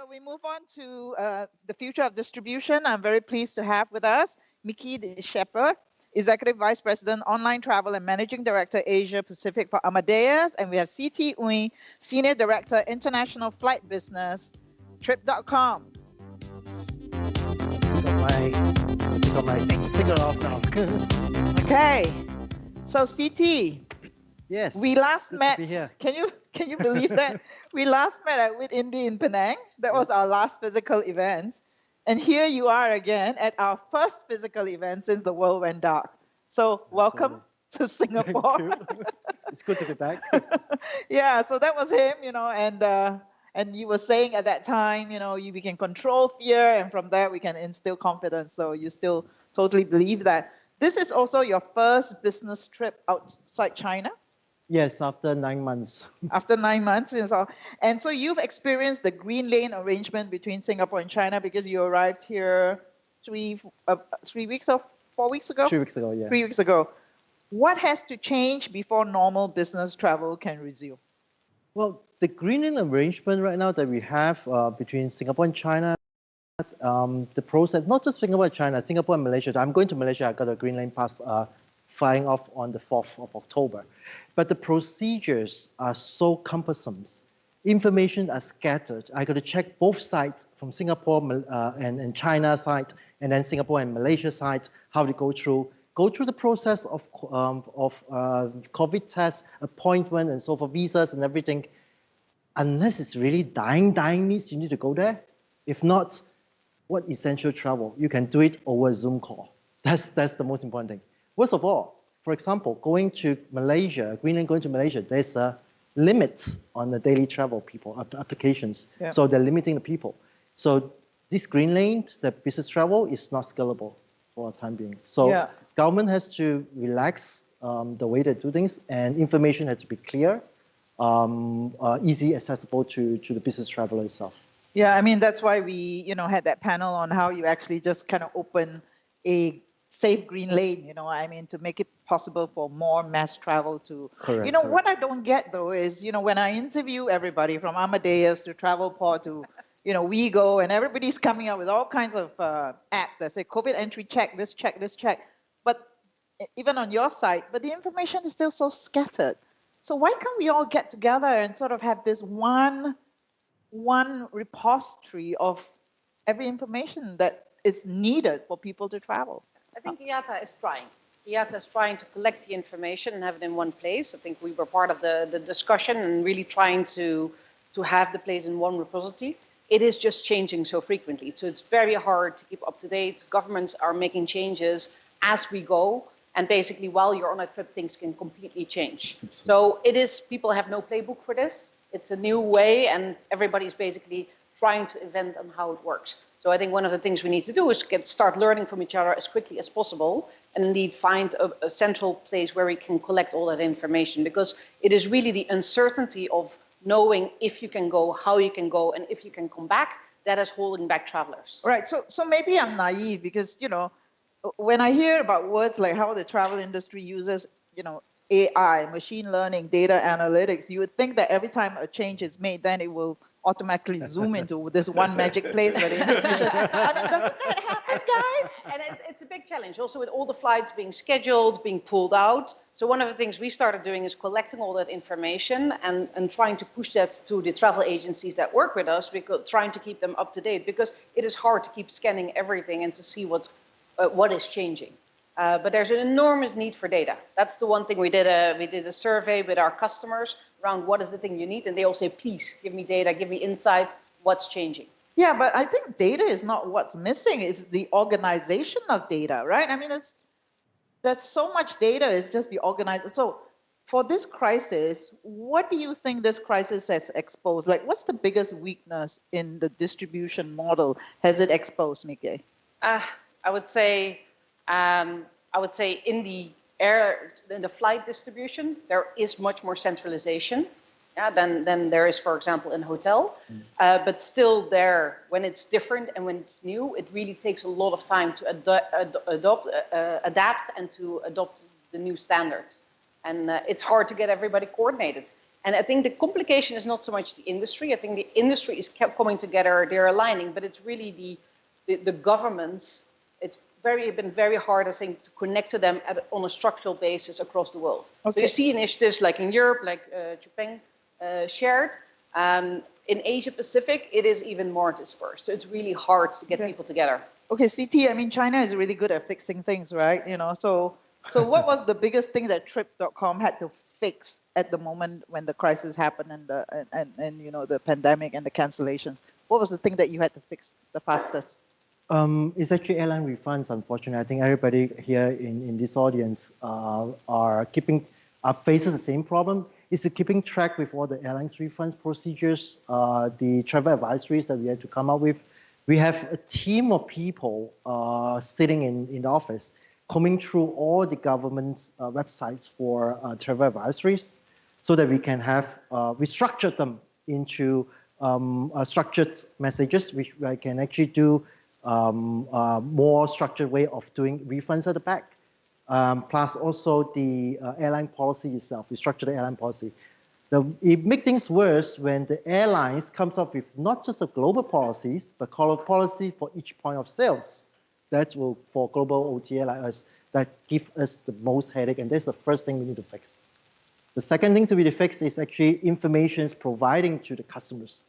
we move on to the future of distribution. I'm very pleased to have with us Mieke Schepper, Executive Vice President, Online Travel and Managing Director, Asia Pacific for Amadeus. And we have Teong, Senior Director, International Flight Business, Trip.com. Got my finger off now. Okay, so CT. Yes. We last good met. to be here. Can you believe that? We last met at WiT Indy in Penang. That was our last physical event. And here you are again at our first physical event since the world went dark. So welcome to Singapore. Thank you. It's good to be back. Yeah, so that was him, and you were saying at that time, we can control fear, and from there we can instill confidence. So you still totally believe that. This is also your first business trip outside China? Yes, after 9 months. After 9 months. And so you've experienced the green lane arrangement between Singapore and China because you arrived here 3 weeks or 4 weeks ago? 3 weeks ago, yeah. 3 weeks ago. What has to change before normal business travel can resume? Well, the green lane arrangement right now that we have between Singapore and China, the process, not just Singapore and China, Singapore and Malaysia. I'm going to Malaysia. I got a green lane pass flying off on the 4th of October. But the procedures are so cumbersome. Information are scattered. I got to check both sides from Singapore and China side, and then Singapore and Malaysia side, how to go through the process of COVID test, appointment, and so for visas and everything. Unless it's really dying needs, you need to go there. If not, what essential travel? You can do it over a Zoom call. That's the most important thing. First of all, for example, going to Malaysia, Greenland going to Malaysia, there's a limit on the daily travel applications. Yeah. So they're limiting the people. So this green lane, the business travel, is not scalable for the time being. So government has to relax the way they do things, and information has to be clear, easy accessible to the business traveler itself. Yeah, I mean, that's why we, had that panel on how you actually just kind of open a safe green lane, to make it possible for more mass travel to... Correct. What I don't get, though, is, when I interview everybody from Amadeus to Travelport to, WeGo, and everybody's coming up with all kinds of apps that say COVID entry check, this check, this check. But even on your site, but the information is still so scattered. So why can't we all get together and sort of have this one repository of every information that is needed for people to travel? I think IATA is trying. IATA is trying to collect the information and have it in one place. I think we were part of the discussion and really trying to have the place in one repository. It is just changing so frequently. So it's very hard to keep up to date. Governments are making changes as we go. And basically, while you're on a trip, things can completely change. Absolutely. So people have no playbook for this. It's a new way, and everybody's basically trying to invent on how it works. So I think one of the things we need to do is start learning from each other as quickly as possible, and indeed find a central place where we can collect all that information, because it is really the uncertainty of knowing if you can go, how you can go, and if you can come back, that is holding back travelers. Right, so maybe I'm naive because, when I hear about words like how the travel industry uses, AI, machine learning, data analytics, you would think that every time a change is made, then it will automatically zoom into this one magic place where the information... I mean, doesn't that happen, guys? And it's a big challenge, also with all the flights being scheduled, being pulled out. So one of the things we started doing is collecting all that information and trying to push that to the travel agencies that work with us, because trying to keep them up to date, because it is hard to keep scanning everything and to see what is changing. But there's an enormous need for data. That's the one thing we did a survey with our customers around what is the thing you need, and they all say, please give me data, give me insights, what's changing. Yeah, but I think data is not what's missing, it's the organization of data, right? I mean, there's so much data, it's just the organization. So for this crisis, what do you think this crisis has exposed? Like, what's the biggest weakness in the distribution model has it exposed, Mieke? I would say in the flight distribution, there is much more centralization than there is, for example, in hotel. But still there, when it's different and when it's new, it really takes a lot of time to adapt and to adopt the new standards. And it's hard to get everybody coordinated. And I think the complication is not so much the industry. I think the industry is kept coming together, they're aligning, but it's really the governments. It's been very hard, I think, to connect to them on a structural basis across the world. Okay. So you see initiatives like in Europe, like Chee shared. In Asia Pacific, it is even more dispersed. So it's really hard to get people together. Okay, CT, I mean, China is really good at fixing things, right? So what was the biggest thing that Trip.com had to fix at the moment when the crisis happened and the pandemic and the cancellations? What was the thing that you had to fix the fastest? It's actually airline refunds, unfortunately. I think everybody here in this audience faces the same problem. It's keeping track with all the airlines refunds procedures, the travel advisories that we had to come up with. We have a team of people sitting in the office, combing through all the government's websites for travel advisories so that we can have, we structured them into structured messages, which I can actually do more structured way of doing refunds at the back. Plus also the airline policy itself, we structure the airline policy. It makes things worse when the airlines comes up with not just the global policies, but policy for each point of sales. That will, for global OTA like us, that give us the most headache, and that's the first thing we need to fix. The second thing to be fixed is actually information providing to the customers.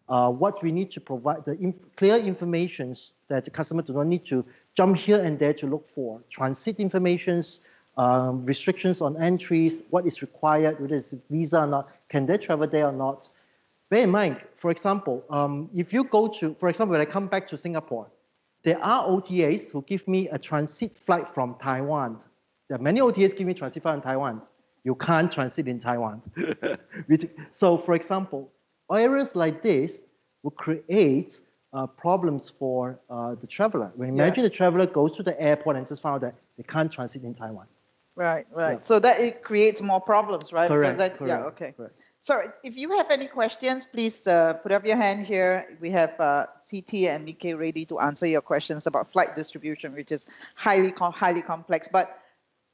What we need to provide, the clear informations that the customer do not need to jump here and there to look for. Transit informations, restrictions on entries, what is required, whether it's visa or not, can they travel there or not. Bear in mind, for example, if you go to, for example, when I come back to Singapore, there are OTAs who give me a transit flight from Taiwan. There are many OTAs give me transit flight in Taiwan. You can't transit in Taiwan. So, for example, areas like this will create problems for the traveler. When imagine the traveler goes to the airport and just found that they can't transit in Taiwan. Right. Yeah. So that it creates more problems, right? Correct. Yeah. Okay. Correct. Sorry, if you have any questions, please put up your hand here. We have CT and Mieke ready to answer your questions about flight distribution, which is highly complex. But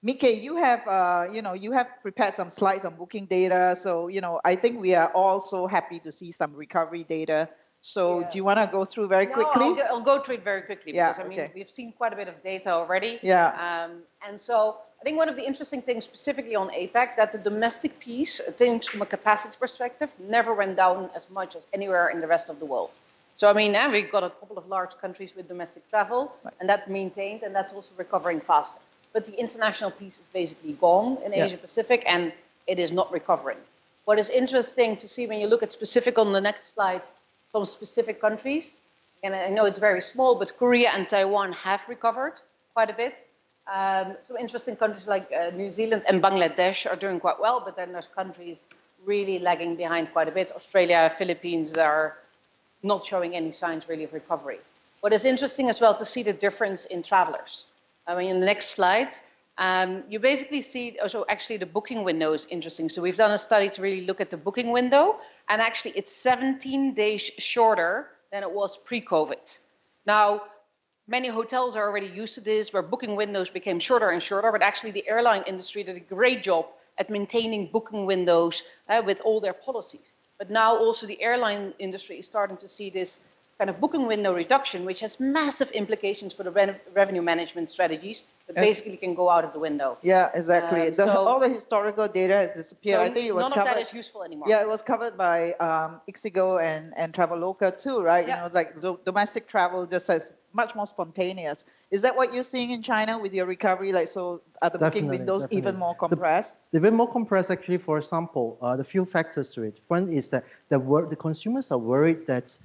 Mieke, you have prepared some slides on booking data. So, I think we are all so happy to see some recovery data. So do you want to go through very quickly? I'll go through it very quickly because, I mean, we've seen quite a bit of data already. Yeah. And so I think one of the interesting things specifically on APAC, that the domestic piece, things from a capacity perspective, never went down as much as anywhere in the rest of the world. So, I mean, we've got a couple of large countries with domestic travel, and that maintained, and that's also recovering faster. But the international piece is basically gone in Asia Pacific, and it is not recovering. What is interesting to see when you look at specific on the next slide, from specific countries, and I know it's very small, but Korea and Taiwan have recovered quite a bit. Some interesting countries like New Zealand and Bangladesh are doing quite well, but then there's countries really lagging behind quite a bit. Australia, Philippines, that are not showing any signs really of recovery. What is interesting as well to see the difference in travelers. I mean, in the next slide, you basically see, so actually the booking window is interesting. So we've done a study to really look at the booking window, and actually it's 17 days shorter than it was pre-COVID. Now, many hotels are already used to this, where booking windows became shorter and shorter, but actually the airline industry did a great job at maintaining booking windows with all their policies. But now also the airline industry is starting to see this kind of booking window reduction, which has massive implications for the revenue management strategies that basically can go out of the window. Yeah, exactly. All the historical data has disappeared. So I think it was none covered. of that is useful anymore. Yeah, it was covered by Ixigo and Traveloka too, right? Yeah. Like domestic travel just as much more spontaneous. Is that what you're seeing in China with your recovery? Like, so are the booking windows even more compressed? They're even more compressed, actually. For example, the few factors to it. One is that the consumers are worried that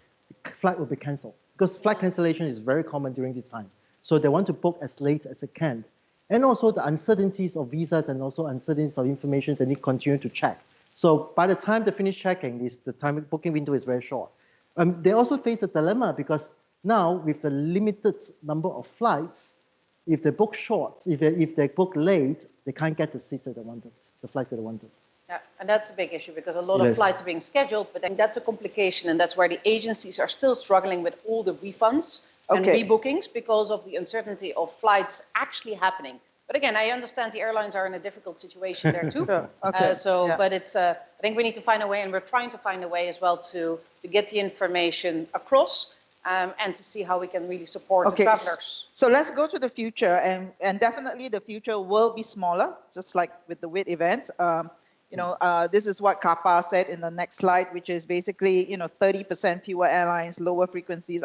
the flight will be cancelled, because flight cancellation is very common during this time. So they want to book as late as they can. And also the uncertainties of visas and also uncertainties of information they need to continue to check. So by the time they finish checking, the time booking window is very short. They also face a dilemma because now with the limited number of flights, if they book short, if they book late, they can't get the seats that they wanted, the flight that they wanted. Yeah, and that's a big issue because a lot of flights are being scheduled, but then that's a complication, and that's where the agencies are still struggling with all the refunds and rebookings because of the uncertainty of flights actually happening. But again, I understand the airlines are in a difficult situation there too. Sure. Okay. Yeah. But it's, I think we need to find a way, and we're trying to find a way as well to get the information across and to see how we can really support the travelers. So let's go to the future, and definitely the future will be smaller, just like with the WiT event. This is what Kappa said in the next slide, which is basically, 30% fewer airlines, lower frequencies.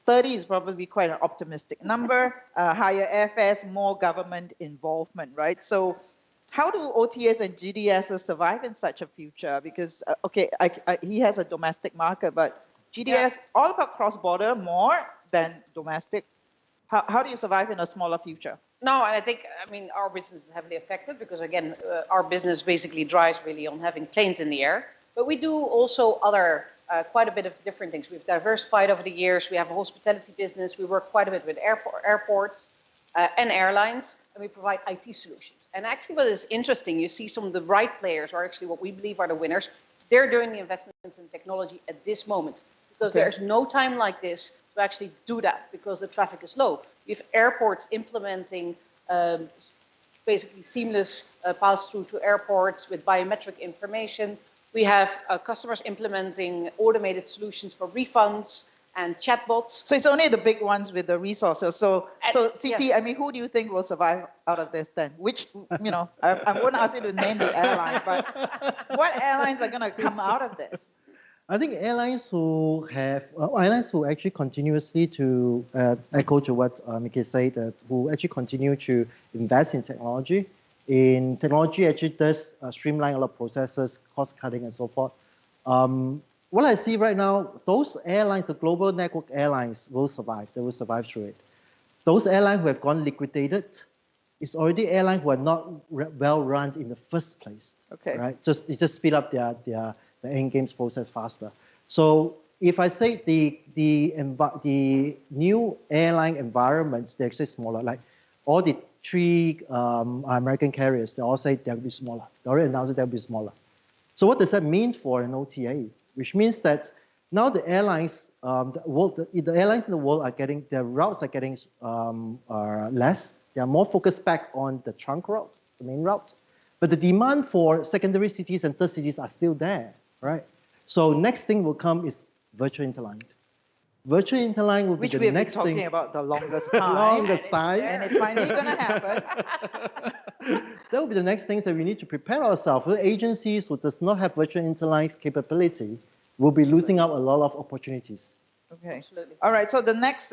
30 is probably quite an optimistic number, higher airfares, more government involvement, right? So how do OTAs and GDSs survive in such a future? Because, he has a domestic market, but GDS, all about cross-border more than domestic. How do you survive in a smaller future? No, and our business is heavily affected because, again, our business basically drives really on having planes in the air. But we do also other, quite a bit of different things. We've diversified over the years. We have a hospitality business. We work quite a bit with airports and airlines, and we provide IT solutions. And actually what is interesting, you see some of the right players, or actually what we believe are the winners, they're doing the investments in technology at this moment. Because there's no time like this to actually do that because the traffic is low. You have airports implementing basically seamless pass-through to airports with biometric information. We have customers implementing automated solutions for refunds and chatbots. So it's only the big ones with the resources. So CT, yes. Who do you think will survive out of this then? Which, I won't ask you to name the airline, but what airlines are going to come out of this? I think airlines who actually continuously to echo to what Mieke said, that who actually continue to invest in technology. Actually does streamline a lot of processes, cost cutting and so forth. What I see right now, those airlines, the global network airlines will survive. They will survive through it. Those airlines who have gone liquidated, it's already airlines who are not well run in the first place. Okay. Right? It just speed up the end games process faster. So if I say the new airline environments, they're actually smaller. Like all the three American carriers, they all say they'll be smaller. They already announced they'll be smaller. So what does that mean for an OTA? Which means that now the airlines, the airlines in the world are getting, their routes are getting less. They are more focused back on the trunk route, the main route. But the demand for secondary cities and third cities are still there, right? So next thing will come is virtual interline. Virtual interline will be the next thing. Which we've been talking about the longest time. Longest time. And it's finally going to happen. That will be the next things that we need to prepare ourselves. The agencies who does not have virtual interline capability will be losing out a lot of opportunities. Okay. Absolutely. All right. So the next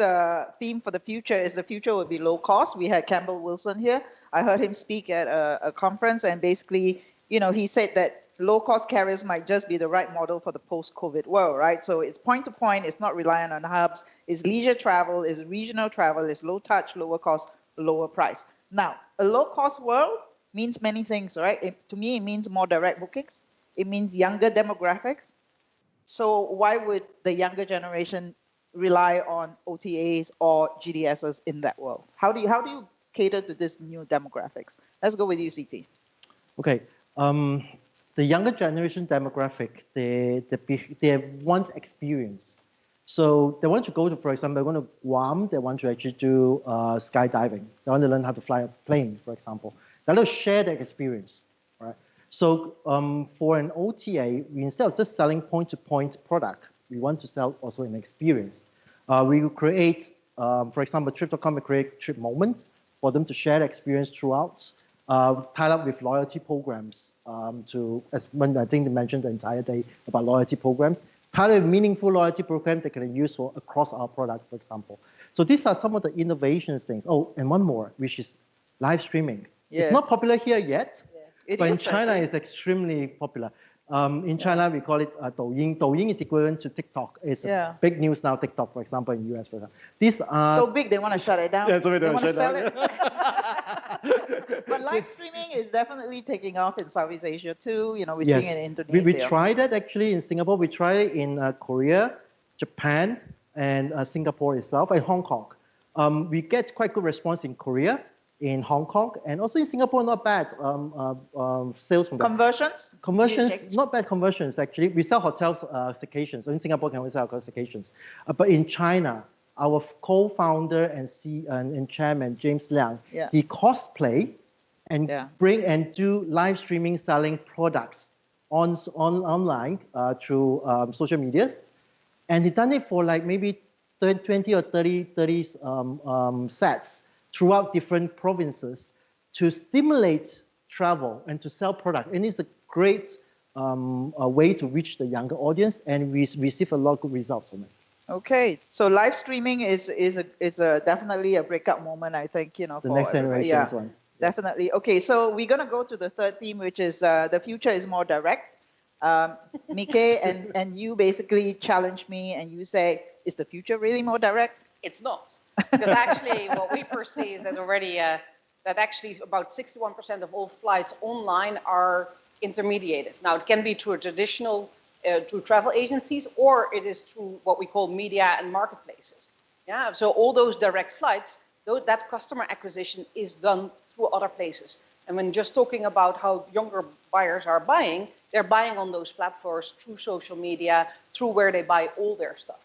theme for the future is the future will be low cost. We had Campbell Wilson here. I heard him speak at a conference, and basically, he said that low-cost carriers might just be the right model for the post-COVID world, right? So it's point-to-point, it's not reliant on hubs, it's leisure travel, it's regional travel, it's low-touch, lower cost, lower price. Now, a low-cost world means many things, right? To me, it means more direct bookings. It means younger demographics. So why would the younger generation rely on OTAs or GDSs in that world? How do you cater to this new demographics? Let's go with you, CT. Okay. The younger generation demographic, they want experience. So they want to go to, for example, they want to Guam, they want to actually do skydiving. They want to learn how to fly a plane, for example. They want to share their experience, right? So for an OTA, instead of just selling point-to-point product, we want to sell also an experience. We will create, for example, Trip.com will create trip moment for them to share the experience throughout. Tied up with loyalty programs as I think they mentioned the entire day about loyalty programs. Tied up with meaningful loyalty programs they can use across our product, for example. So these are some of the innovations things. Oh, and one more, which is live streaming. Yes. It's not popular here yet, but in China it's extremely popular. In China, we call it Douyin. Douyin is equivalent to TikTok. It's big news now, TikTok, for example, in the US. For example. These are... So big, they want to shut it down. Yeah, so they want to sell it. But live streaming is definitely taking off in Southeast Asia too. We're seeing it in Indonesia. We tried it actually in Singapore. We tried it in Korea, Japan, and Singapore itself, and Hong Kong. We get quite good response in Korea, in Hong Kong, and also in Singapore, not bad sales from Conversions? Conversions, not bad conversions actually. We sell hotels staycations. So in Singapore, can we sell staycations? But in China, our co-founder and chairman, James Liang, Yeah. he cosplay and Yeah. bring and do live streaming selling products online through social medias. And he done it for like maybe 20 or 30 sets throughout different provinces to stimulate travel and to sell product. And it's a great a way to reach the younger audience, and we receive a lot of good results from it. Okay, so live streaming is a definitely a breakout moment, I think, you know, The for next everybody. generation's Yeah, one. definitely. Okay, so we're gonna go to the third theme, which is the future is more direct. Mieke and you basically challenged me, and you say, is the future really more direct? It's not. Because actually what we foresee is that already that actually about 61% of all flights online are intermediated. Now it can be through a traditional, through travel agencies, or it is through what we call media and marketplaces. Yeah, so all those direct flights, that customer acquisition is done through other places. And when just talking about how younger buyers are buying, they're buying on those platforms through social media, through where they buy all their stuff.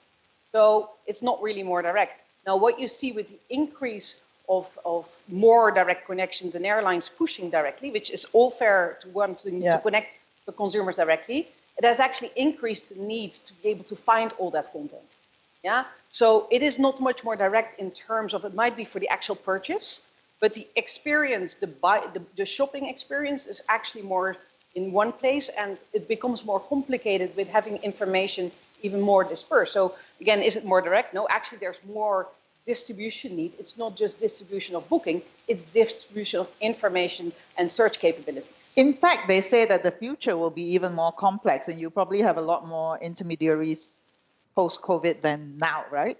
So it's not really more direct. Now, what you see with the increase of more direct connections and airlines pushing directly, which is all fair to wanting to connect the consumers directly, it has actually increased the need to be able to find all that content. Yeah. So it is not much more direct in terms of, it might be for the actual purchase, but the experience, the shopping experience is actually more in one place, and it becomes more complicated with having information even more dispersed. So again, is it more direct? No, actually there's more distribution need. It's not just distribution of booking, it's distribution of information and search capabilities. In fact, they say that the future will be even more complex, and you probably have a lot more intermediaries post-COVID than now, right?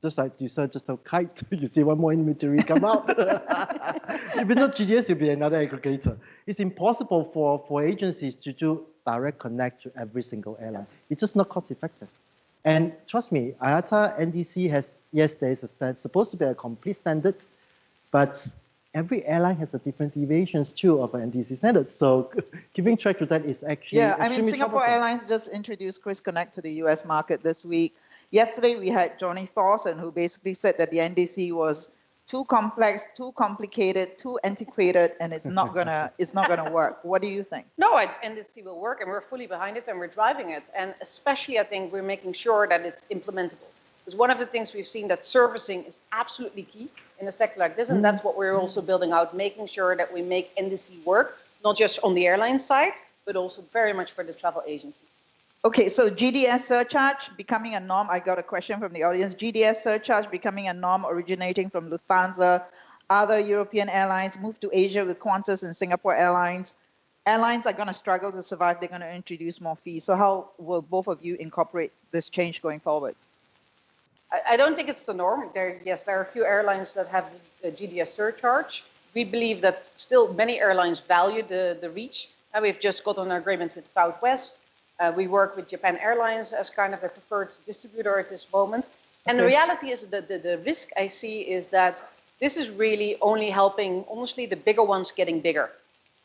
Just like you said, just a kite, you see one more intermediary come out. If it's not GDS, you'll be another aggregator. It's impossible for agencies to do direct connect to every single airline. It's just not cost effective. And trust me, IATA NDC has, yes, there is supposed to be a complete standard, but every airline has a different deviations too of an NDC standard. So keeping track to that is actually I mean, Singapore Airlines just introduced Chris Connect to the US market this week. Yesterday, we had Johnny Thorson, who basically said that the NDC was too complex, too complicated, too antiquated, and it's not gonna work. What do you think? No, NDC will work, and we're fully behind it, and we're driving it. And especially, I think we're making sure that it's implementable. Because one of the things we've seen that servicing is absolutely key in a sector like this, and that's what we're also building out, making sure that we make NDC work, not just on the airline side, but also very much for the travel agencies. Okay, so GDS surcharge becoming a norm. I got a question from the audience. GDS surcharge becoming a norm originating from Lufthansa. Other European airlines move to Asia with Qantas and Singapore Airlines. Airlines are going to struggle to survive. They're going to introduce more fees. So how will both of you incorporate this change going forward? I don't think it's the norm. Yes, there are a few airlines that have the GDS surcharge. We believe that still many airlines value the reach. We've just got an agreement with Southwest. We work with Japan Airlines as kind of a preferred distributor at this moment. And the reality is that the risk I see is that this is really only helping, honestly, the bigger ones getting bigger.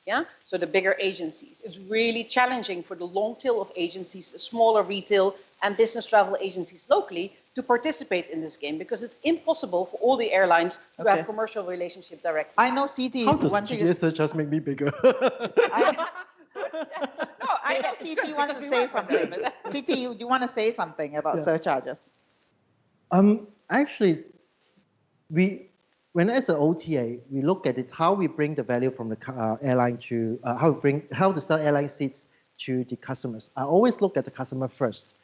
Yeah, so the bigger agencies. It's really challenging for the long tail of agencies, the smaller retail and business travel agencies locally to participate in this game, because it's impossible for all the airlines to have commercial relationship directly. I know CT is one thing. How does GDS just make me bigger? I know CT wants to say something. CT, do you want to say something about surcharges? Actually, when as an OTA, we look at it, how we bring the value from the airline to, how to sell airline seats to the customers. I always look at the customer first.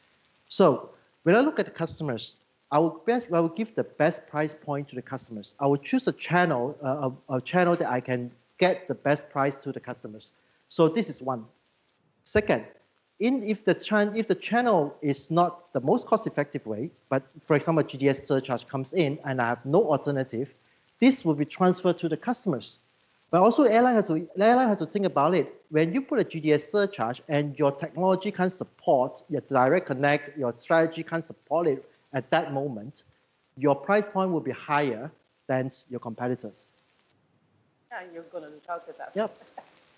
So when I look at the customers, I will give the best price point to the customers. I will choose a channel that I can get the best price to the customers. So this is one. Second, if the channel is not the most cost-effective way, but for example, GDS surcharge comes in and I have no alternative, this will be transferred to the customers. But also, the airline has to think about it. When you put a GDS surcharge and your technology can't support your direct connect, your strategy can't support it at that moment, your price point will be higher than your competitors. Yeah, you're going to look out at that. Yep.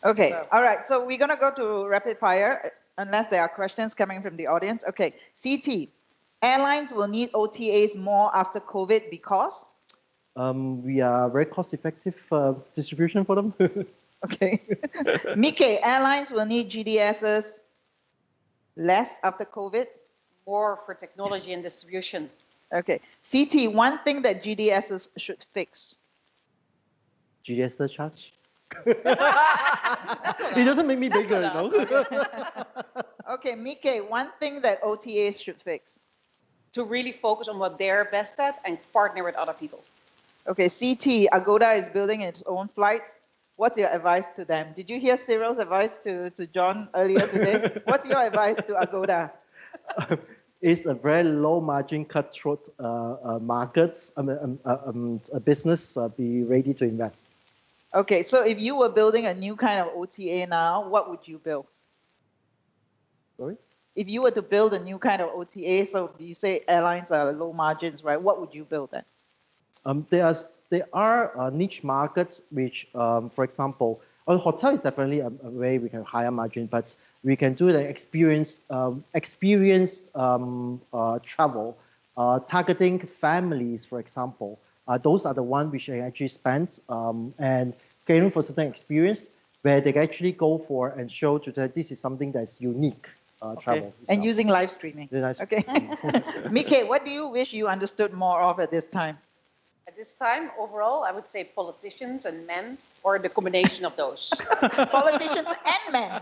Okay, so. All right. So we're going to go to rapid fire, unless there are questions coming from the audience. Okay, CT, Airlines will need OTAs more after COVID because? We are very cost-effective distribution for them. Okay. Mieke, airlines will need GDSs less after COVID? More for technology and distribution. Okay. CT, one thing that GDSs should fix? GDS surcharge. It doesn't make me bigger, you know. Okay, Mieke, one thing that OTAs should fix? To really focus on what they're best at and partner with other people. Okay, CT, Agoda is building its own flights. What's your advice to them? Did you hear Cyril's advice to John earlier today? What's your advice to Agoda? It's a very low margin, cutthroat market, a business. Be ready to invest. Okay, so if you were building a new kind of OTA now, what would you build? Sorry? If you were to build a new kind of OTA, so you say airlines are low margins, right? What would you build then? There are niche markets which, for example, a hotel is definitely a way we can higher margin, but we can do the experience travel, targeting families, for example. Those are the ones which I actually spend and catering for certain experience where they can actually go for and show to that this is something that's unique. Travel. And using live streaming. Nice. Okay. Mieke, what do you wish you understood more of at this time? At this time, overall, I would say politicians and men, or the combination of those. Politicians and men.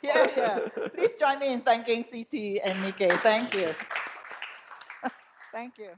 Yeah. Please join me in thanking CT and Mieke. Thank you. Thank you.